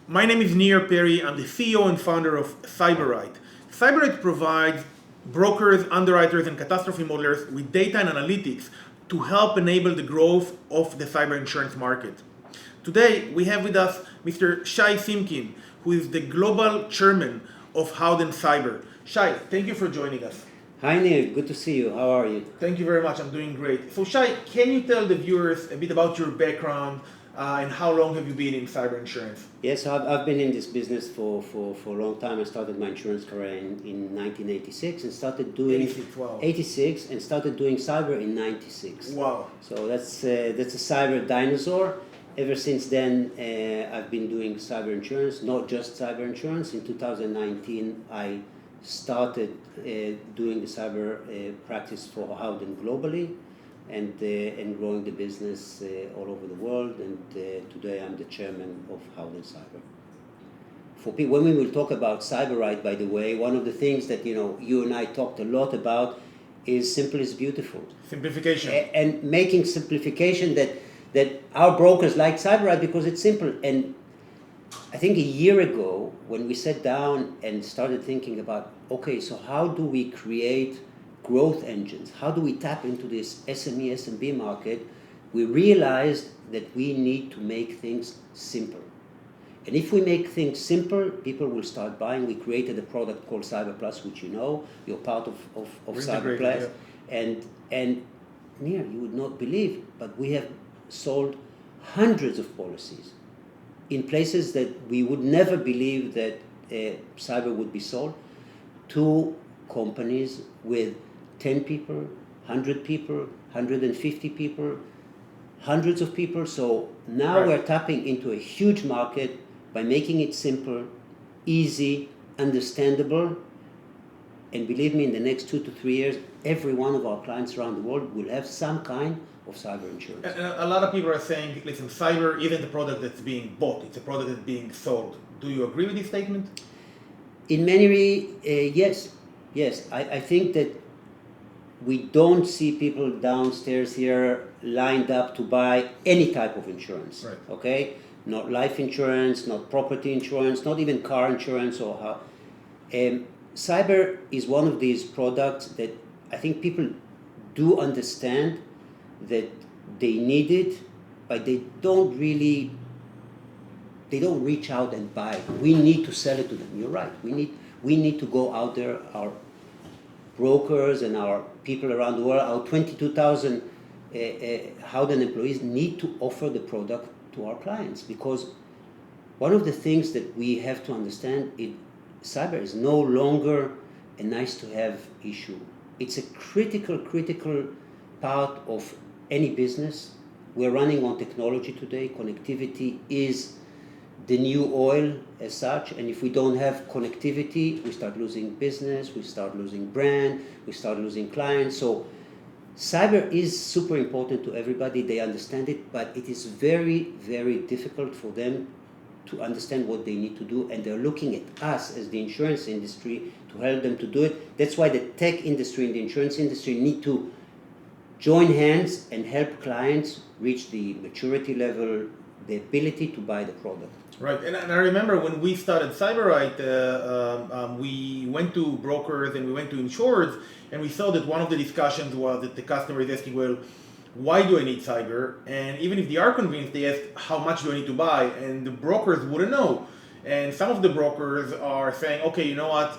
My name is Nir Perry. I'm the CEO and founder of Cyberwrite. Cyberwrite provides brokers, underwriters, and catastrophe modelers with data and analytics to help enable the growth of the cyber insurance market. Today, we have with us Mr. Shay Simkin, who is the global chairman of Howden Cyber. Shay, thank you for joining us. Hi Neil, good to see you. How are you? Thank you very much. I'm doing great. So Shay, can you tell the viewers a bit about your background and how long have you been in cyber insurance? Yes, I've been in this business for a long time. I started my insurance career in 1986 and started doing 86 and started doing cyber in 96. Wow. So that's a cyber dinosaur. Ever since then, I've been doing cyber insurance, not just cyber insurance. In 2019, I started doing the cyber practice for Howden globally and growing the business all over the world. And today I'm the chairman of Howden Cyber. For people, when we will talk about Cyberwrite, by the way, one of the things that you and I talked a lot about is simple is beautiful. Simplification. And making simplification that our brokers like Cyberwrite because it's simple. And I think a year ago, when we sat down and started thinking about, okay, so how do we create growth engines? How do we tap into this SME, SMB market? We realized that we need to make things simple. And if we make things simple, people will start buying. We created a product called Cyber Plus, which you're part of Cyber Plus. Yeah. And Nir, you would not believe, but we have sold hundreds of policies in places that we would never believe that cyber would be sold, to companies with 10 people, 100 people, 150 people, hundreds of people. So now We're tapping into a huge market by making it simple, easy, understandable. And believe me, in the next 2 to 3 years, every one of our clients around the world will have some kind of cyber insurance. And a lot of people are saying, listen, cyber isn't a product that's being bought, it's a product that's being sold. Do you agree with this statement? In many ways, yes. I think that we don't see people downstairs here lined up to buy any type of insurance. Right. Okay? Not life insurance, not property insurance, not even car insurance or how. Cyber is one of these products that I think people do understand that they need it, but they don't reach out and buy it. We need to sell it to them. You're right. We need to go out there. Our brokers and our people around the world, our 22,000 Howden employees need to offer the product to our clients, because one of the things that we have to understand is cyber is no longer a nice to have issue. It's a critical part of any business. We're running on technology today. Connectivity is the new oil as such, and if we don't have connectivity, we start losing business, we start losing brand, we start losing clients. So cyber is super important to everybody. They understand it, but it is very, very difficult for them to understand what they need to do, and they're looking at us as the insurance industry to help them to do it. That's why the tech industry and the insurance industry need to join hands and help clients reach the maturity level, the ability to buy the product. Right, and I remember when we started Cyberwrite, we went to brokers and we went to insurers, and we saw that one of the discussions was that the customer is asking, well, why do I need cyber? And even if they are convinced, they ask, how much do I need to buy? And the brokers wouldn't know. And some of the brokers are saying, okay, you know what?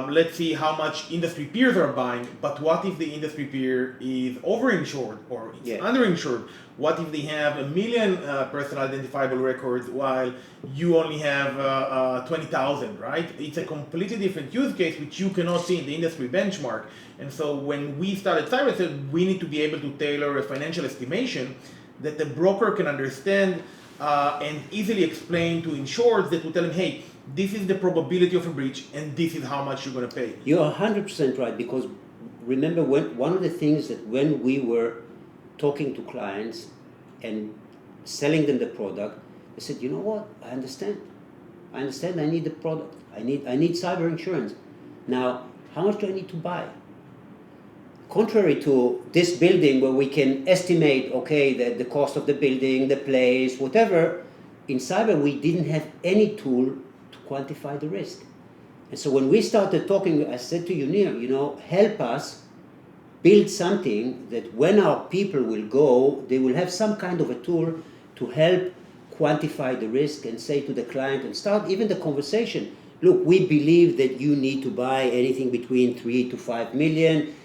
Let's see how much industry peers are buying, but what if the industry peer is overinsured or it's underinsured? What if they have 1 million personal identifiable records while you only have 20,000, right? It's a completely different use case which you cannot see in the industry benchmark. And so when we started Cyber, said we need to be able to tailor a financial estimation that the broker can understand and easily explain to insureds that will tell them, hey, this is the probability of a breach and this is how much you're going to pay. You're 100% right, because remember, one of the things that when we were talking to clients and selling them the product, they said, you know what, I understand I need the product, I need cyber insurance. Now, how much do I need to buy? Contrary to this building where we can estimate, okay, the cost of the building, the place, whatever, in cyber, we didn't have any tool to quantify the risk. And so when we started talking, I said to Yunir, help us build something that when our people will go, they will have some kind of a tool to help quantify the risk and say to the client and start even the conversation. Look, we believe that you need to buy anything between 3 to 5 million.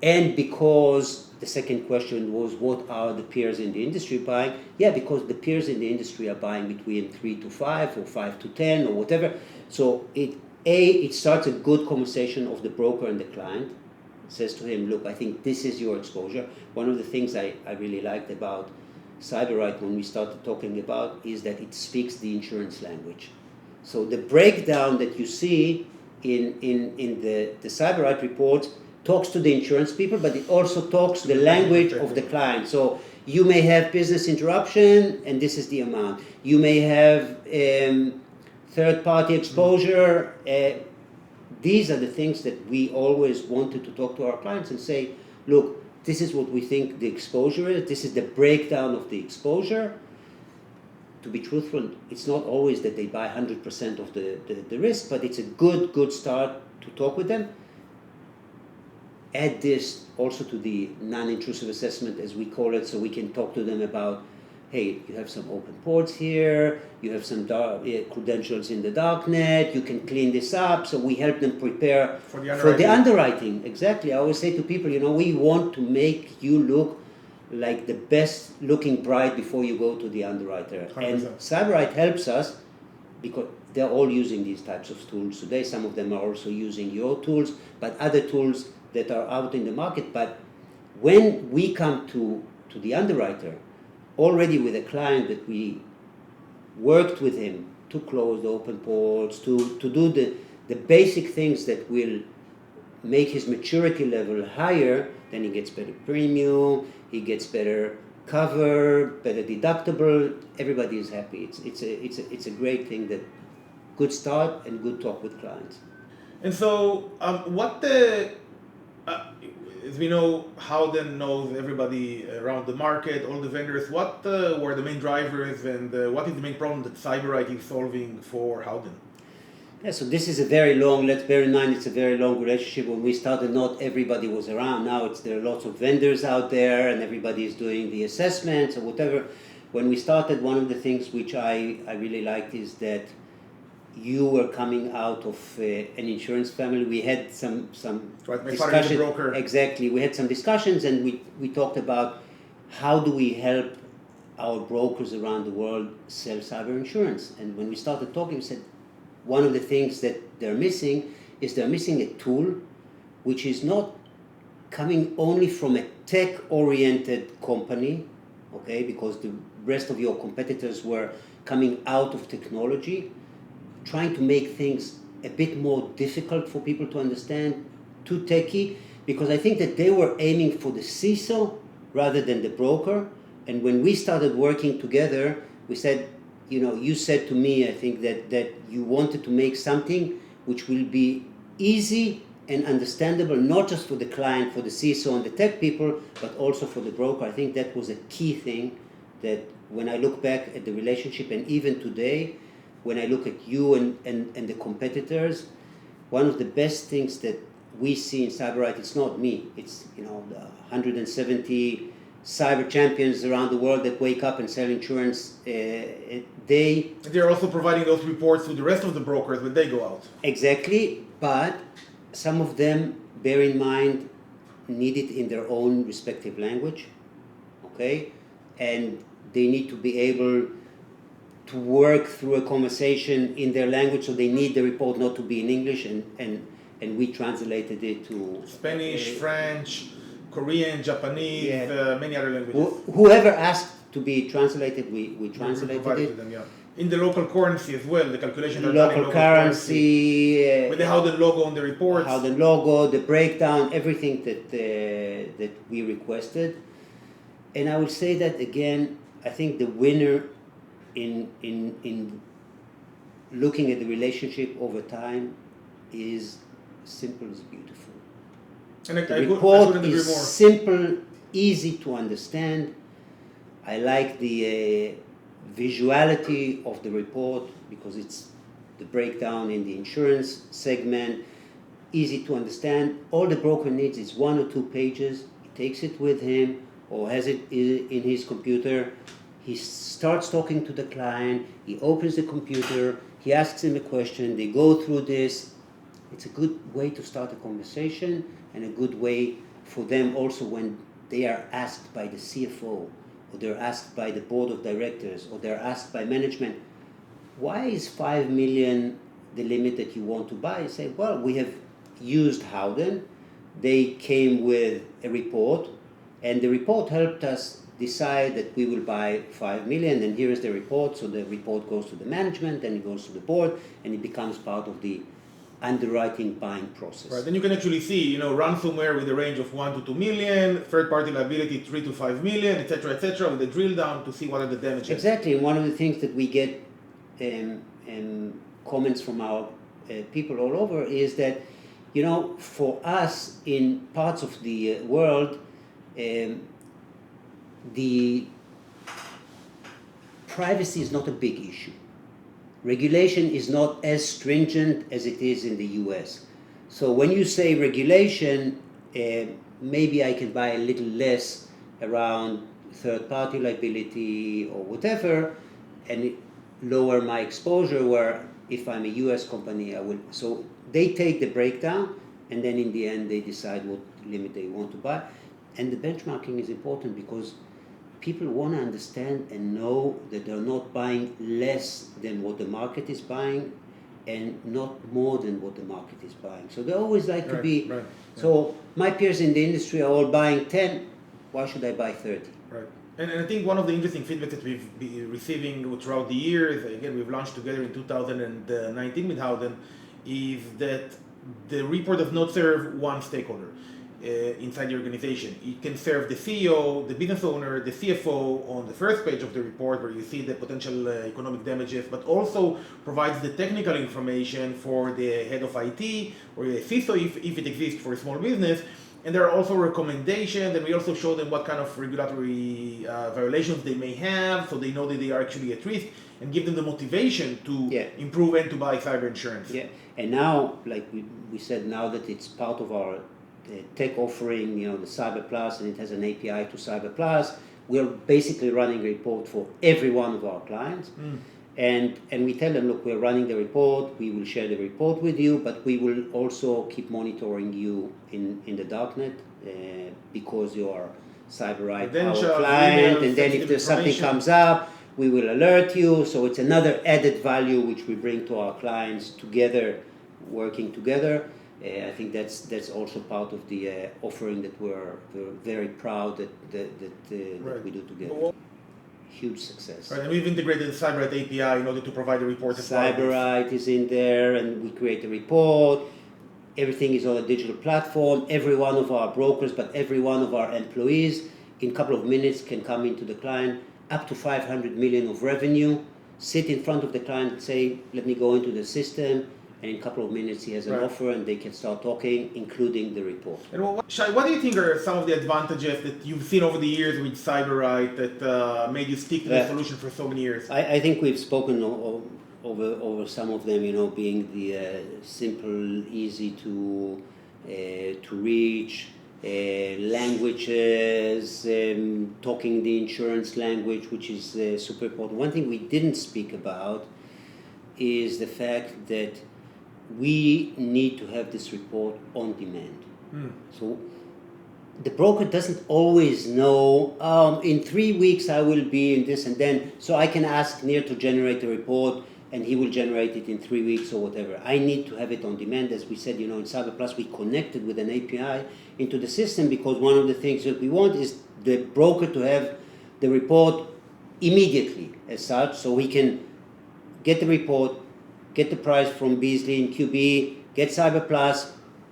And because the second question was, what are the peers in the industry buying? Yeah, because the peers in the industry are buying between 3 to 5 or 5 to 10 or whatever. So it starts a good conversation of the broker and the client. It says to him, look, I think this is your exposure. One of the things I really liked about Cyberwrite when we started talking about is that it speaks the insurance language. So the breakdown that you see in the Cyberwrite report talks to the insurance people, but it also talks the language of the client. So you may have business interruption, and this is the amount. You may have third-party exposure. These are the things that we always wanted to talk to our clients and say, look, this is what we think the exposure is. This is the breakdown of the exposure. To be truthful, it's not always that they buy 100% of the risk, but it's a good start to talk with them. Add this also to the non-intrusive assessment, as we call it, so we can talk to them about, hey, you have some open ports here, you have some credentials in the darknet, you can clean this up, so we help them prepare for the underwriting. Exactly. I always say to people, we want to make you look like the best looking bride before you go to the underwriter. 100%. And Cyberwrite helps us because they're all using these types of tools today. Some of them are also using your tools, but other tools that are out in the market. But when we come to the underwriter, already with a client that we worked with him to close the open ports, to do the basic things that will make his maturity level higher, then he gets better premium, he gets better cover, better deductible, everybody is happy. It's a great thing, that good start and good talk with clients. And so as we know, Howden knows everybody around the market, all the vendors. What were the main drivers, and what is the main problem that Cyberwrite is solving for Howden? Yeah, so this is a very long, let's bear in mind, it's a very long relationship. When we started, not everybody was around. Now there are lots of vendors out there and everybody is doing the assessments or whatever. When we started, one of the things which I really liked is that you were coming out of an insurance family. We had some discussions. Broker. Exactly. We had some discussions and we talked about how do we help our brokers around the world sell cyber insurance. And when we started talking, we said, one of the things that they're missing is they're missing a tool which is not coming only from a tech-oriented company, okay, because the rest of your competitors were coming out of technology, trying to make things a bit more difficult for people to understand, too techy, because I think that they were aiming for the CISO rather than the broker. And when we started working together, we said, you said to me, I think that you wanted to make something which will be easy and understandable, not just for the client, for the CISO and the tech people, but also for the broker. I think that was a key thing that when I look back at the relationship, and even today, when I look at you and the competitors, one of the best things that we see in Cyberwrite, it's not me, it's the 170 cyber champions around the world that wake up and sell insurance. They're also providing those reports to the rest of the brokers when they go out. Exactly, but some of them, bear in mind, need it in their own respective language, okay? And they need to be able to work through a conversation in their language, so they need the report not to be in English, and we translated it to Spanish, French, Korean, Japanese, many other languages. Whoever asked to be translated, we translated it. To them, yeah. In the local currency as well, the calculations are done in local currency. With the Howden logo on the reports. Howden logo, the breakdown, everything that we requested. And I would say that again, I think the winner in looking at the relationship over time is simple is beautiful. And the report is simple, easy to understand. I like visuality of the report, because it's the breakdown in the insurance segment, easy to understand. All the broker needs is 1 or 2 pages. He takes it with him or has it in his computer. He starts talking to the client. He opens the computer. He asks him a question. They go through this. It's a good way to start a conversation and a good way for them also when they are asked by the CFO or they're asked by the board of directors or they're asked by management, why is 5 million the limit that you want to buy? You say, well, we have used Howden. They came with a report, and the report helped us decide that we will buy 5 million, and here is the report. So the report goes to the management, then it goes to the board, and it becomes part of the underwriting buying process. Right, then you can actually see, ransomware with a range of 1 to 2 million, third-party liability 3 to 5 million, etc., with a drill down to see what are the damages. Exactly, and one of the things that we get comments from our people all over is that, for us in parts of the world, the privacy is not a big issue. Regulation is not as stringent as it is in the US. So when you say regulation, maybe I can buy a little less around third-party liability or whatever, and lower my exposure, where if I'm a US company, I will. So they take the breakdown, and then in the end they decide what limit they want to buy. And the benchmarking is important because people want to understand and know that they're not buying less than what the market is buying and not more than what the market is buying. So they always like to be. Right. So my peers in the industry are all buying 10. Why should I buy 30? Right. And I think one of the interesting feedback that we've been receiving throughout the years, again, we've launched together in 2019 with Howden, is that the report does not serve one stakeholder inside the organization. It can serve the CEO, the business owner, the CFO on the first page of the report where you see the potential economic damages, but also provides the technical information for the head of IT or the CISO if it exists for a small business. And there are also recommendations, and we also show them what kind of regulatory violations they may have, so they know that they are actually at risk, and give them the motivation to improve and to buy cyber insurance. Yeah, and now, like we said, now that it's part of our tech offering, the Cyber Plus, and it has an API to Cyber Plus, we're basically running a report for every one of our clients. And we tell them, look, we're running the report, we will share the report with you, but we will also keep monitoring you in the darknet because you are Cyberwrite our client, and then if there's something comes up, we will alert you. So it's another added value which we bring to our clients together, working together. I think that's also part of the offering that we're very proud that we do together. Huge success. Right, and we've integrated the Cyberwrite API in order to provide the report as well. Cyberwrite is in there, and we create a report. Everything is on a digital platform. Every one of our brokers, but every one of our employees, in a couple of minutes can come into the client, up to 500 million of revenue, sit in front of the client and say, let me go into the system, and in a couple of minutes he has an offer and they can start talking, including the report. And Shay, what do you think are some of the advantages that you've seen over the years with Cyberwrite that made you stick to the solution for so many years? I think we've spoken over some of them, being the simple, easy to reach, languages, talking the insurance language, which is super important. One thing we didn't speak about is the fact that we need to have this report on demand. So the broker doesn't always know, in 3 weeks I will be in this and then, so I can ask Nir to generate a report and he will generate it in 3 weeks or whatever. I need to have it on demand. As we said, in Cyber Plus, we connected with an API into the system because one of the things that we want is the broker to have the report immediately as such, so we can get the report, get the price from Beasley and QB, get Cyber Plus.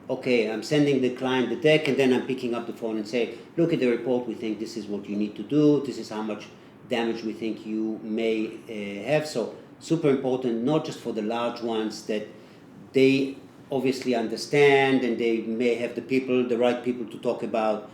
Okay, I'm sending the client the deck, and then I'm picking up the phone and say, look at the report, we think this is what you need to do, this is how much damage we think you may have. So super important, not just for the large ones that they obviously understand and they may have the right people to talk about,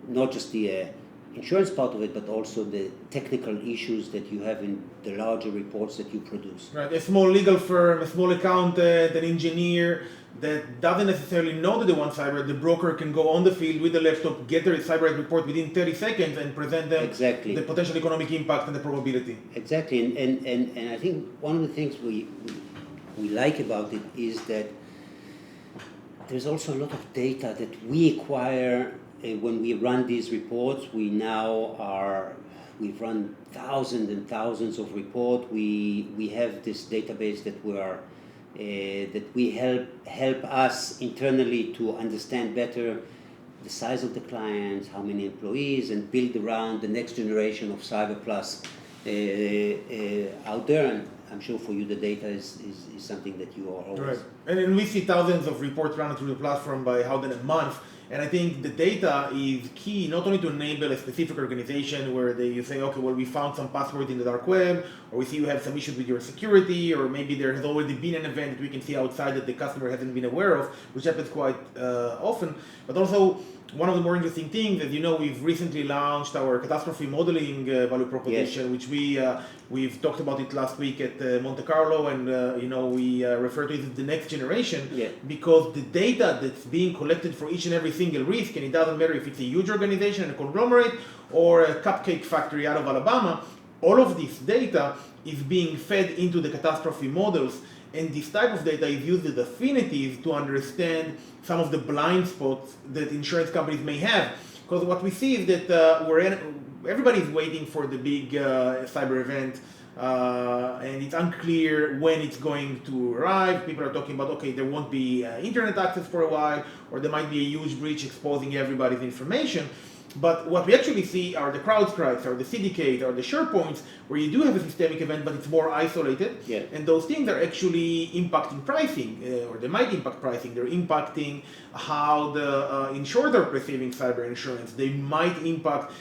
not just the insurance part of it, but also the technical issues that you have in the larger reports that you produce. Right, a small legal firm, a small accountant, an engineer that doesn't necessarily know that they want cyber, the broker can go on the field with the laptop, get their Cyberwrite report within 30 seconds and present them Exactly. the potential economic impact and the probability. Exactly, and I think one of the things we like about it is that there's also a lot of data that we acquire when we run these reports. We've run thousands and thousands of reports. We have this database that we help us internally to understand better the size of the clients, how many employees, and build around the next generation of Cyber Plus out there. And I'm sure for you the data is something that you are always... Right. And we see thousands of reports running through the platform by Howden a month. And I think the data is key not only to enable a specific organization where you say, okay, well, we found some passwords in the dark web, or we see you have some issues with your security, or maybe there has already been an event that we can see outside that the customer hasn't been aware of, which happens quite often. But also, one of the more interesting things, as you know, we've recently launched our catastrophe modeling value proposition, which we've talked about it last week at Monte Carlo, and we refer to it as the next generation, because the data that's being collected for each and every single risk, and it doesn't matter if it's a huge organization, a conglomerate, or a cupcake factory out of Alabama, all of this data is being fed into the catastrophe models. And this type of data is used as affinities to understand some of the blind spots that insurance companies may have. Because what we see is that everybody's waiting for the big cyber event, and it's unclear when it's going to arrive. People are talking about, okay, there won't be internet access for a while, or there might be a huge breach exposing everybody's information. But what we actually see are the CrowdStrikes, or the CDKs, or the SharePoints, where you do have a systemic event, but it's more isolated. And those things are actually impacting pricing, or they might impact pricing. They're impacting how the insurers are perceiving cyber insurance. They might impact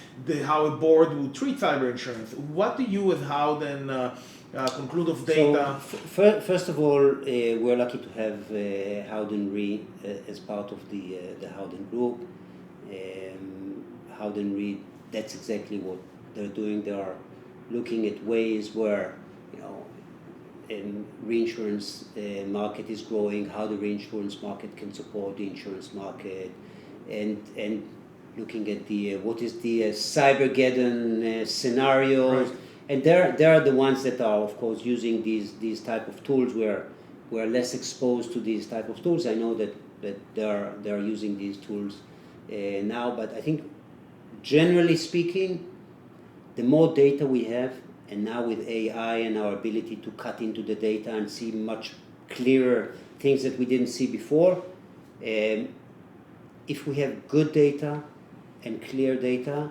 how a board will treat cyber insurance. What do you, as Howden, conclude of data? So, first of all, we're lucky to have Howden Re as part of the Howden Group. Howden Re, that's exactly what they're doing. They are looking at ways where, reinsurance market is growing, how the reinsurance market can support the insurance market, and looking at what is the Cybergeddon scenarios. Right. And they're the ones that are, of course, using these type of tools. We're less exposed to these type of tools. I know that they're using these tools now, but I think, generally speaking, the more data we have, and now with AI and our ability to cut into the data and see much clearer things that we didn't see before, if we have good data and clear data,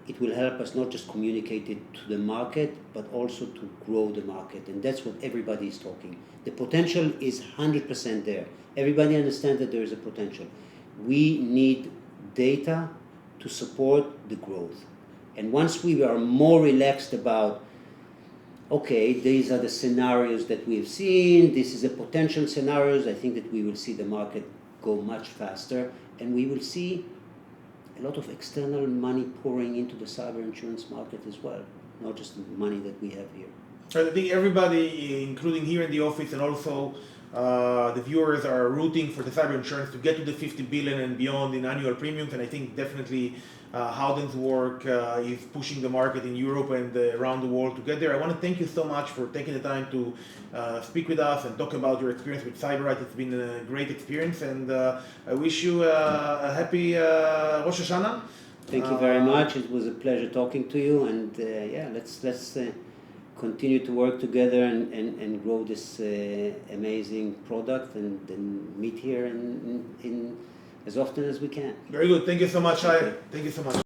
it will help us not just communicate it to the market, but also to grow the market. And that's what everybody is talking. The potential is 100% there. Everybody understands that there is a potential. We need data to support the growth. And once we are more relaxed about, okay, these are the scenarios that we've seen, this is the potential scenarios, I think that we will see the market go much faster, and we will see a lot of external money pouring into the cyber insurance market as well, not just the money that we have here. I think everybody, including here in the office and also the viewers, are rooting for the cyber insurance to get to the 50 billion and beyond in annual premiums, and I think definitely Howden's work is pushing the market in Europe and around the world to get there. I want to thank you so much for taking the time to speak with us and talk about your experience with Cyberwrite. It's been a great experience, and I wish you a happy Rosh Hashanah. Thank you very much. It was a pleasure talking to you, and let's continue to work together and grow this amazing product, and then meet here in as often as we can. Very good. Thank you so much, Shay. Thank you so much.